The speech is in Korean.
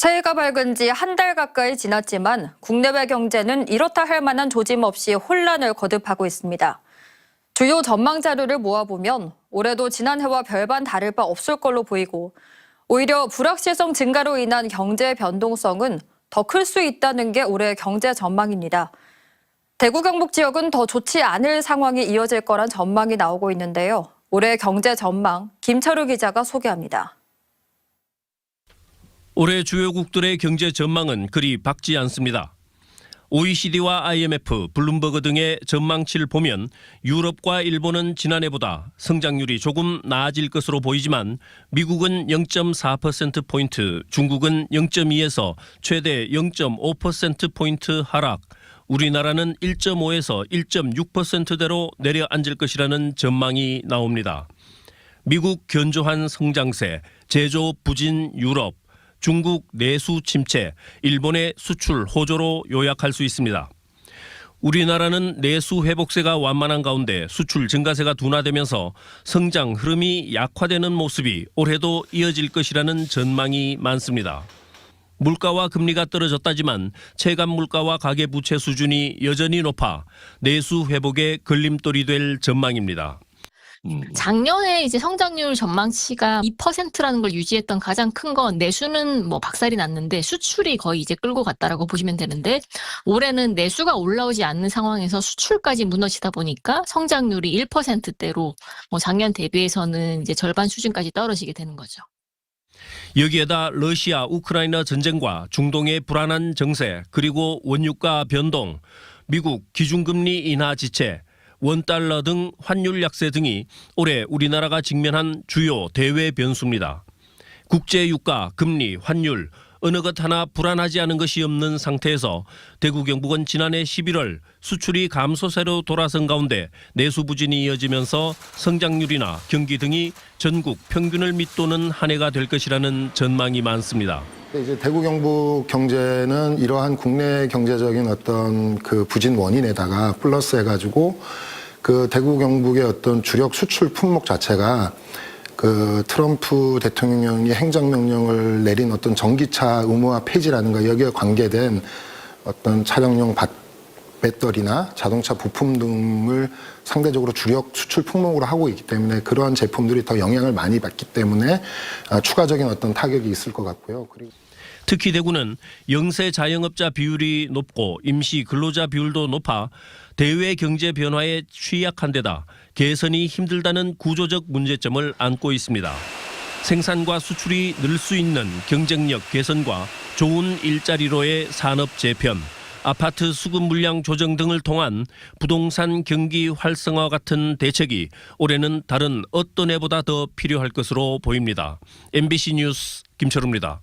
새해가 밝은 지 한 달 가까이 지났지만 국내외 경제는 이렇다 할 만한 조짐 없이 혼란을 거듭하고 있습니다. 주요 전망 자료를 모아보면 올해도 지난해와 별반 다를 바 없을 걸로 보이고 오히려 불확실성 증가로 인한 경제 변동성은 더 클 수 있다는 게 올해 경제 전망입니다. 대구 경북 지역은 더 좋지 않을 상황이 이어질 거란 전망이 나오고 있는데요. 올해 경제 전망 김철우 기자가 소개합니다. 올해 주요국들의 경제 전망은 그리 밝지 않습니다. OECD와 IMF, 블룸버그 등의 전망치를 보면 유럽과 일본은 지난해보다 성장률이 조금 나아질 것으로 보이지만 미국은 0.4%포인트, 중국은 0.2에서 최대 0.5%포인트 하락, 우리나라는 1.5에서 1.6%대로 내려앉을 것이라는 전망이 나옵니다. 미국 견조한 성장세, 제조 부진 유럽, 중국 내수 침체, 일본의 수출 호조로 요약할 수 있습니다. 우리나라는 내수 회복세가 완만한 가운데 수출 증가세가 둔화되면서 성장 흐름이 약화되는 모습이 올해도 이어질 것이라는 전망이 많습니다. 물가와 금리가 떨어졌다지만 체감 물가와 가계부채 수준이 여전히 높아 내수 회복의 걸림돌이 될 전망입니다. 작년에 이제 성장률 전망치가 2%라는 걸 유지했던 가장 큰 건 내수는 박살이 났는데 수출이 거의 이제 끌고 갔다라고 보시면 되는데 올해는 내수가 올라오지 않는 상황에서 수출까지 무너지다 보니까 성장률이 1%대로 작년 대비해서는 이제 절반 수준까지 떨어지게 되는 거죠. 여기에다 러시아, 우크라이나 전쟁과 중동의 불안한 정세, 그리고 원유가 변동, 미국 기준금리 인하 지체, 원달러 등 환율 약세 등이 올해 우리나라가 직면한 주요 대외 변수입니다. 국제 유가, 금리, 환율 어느 것 하나 불안하지 않은 것이 없는 상태에서 대구 경북은 지난해 11월 수출이 감소세로 돌아선 가운데 내수 부진이 이어지면서 성장률이나 경기 등이 전국 평균을 밑도는 한 해가 될 것이라는 전망이 많습니다. 이제 대구 경북 경제는 이러한 국내 경제적인 어떤 그 부진 원인에다가 플러스 해가지고 그 대구 경북의 어떤 주력 수출 품목 자체가 그 트럼프 대통령이 행정명령을 내린 어떤 전기차 의무화 폐지라든가 여기에 관계된 어떤 차량용 배터리나 자동차 부품 등을 상대적으로 주력 수출 품목으로 하고 있기 때문에 그러한 제품들이 더 영향을 많이 받기 때문에 추가적인 어떤 타격이 있을 것 같고요. 그리고 특히 대구는 영세 자영업자 비율이 높고 임시 근로자 비율도 높아 대외 경제 변화에 취약한 데다 개선이 힘들다는 구조적 문제점을 안고 있습니다. 생산과 수출이 늘 수 있는 경쟁력 개선과 좋은 일자리로의 산업 재편, 아파트 수급 물량 조정 등을 통한 부동산 경기 활성화 같은 대책이 올해는 다른 어떤 해보다 더 필요할 것으로 보입니다. MBC 뉴스 김철우입니다.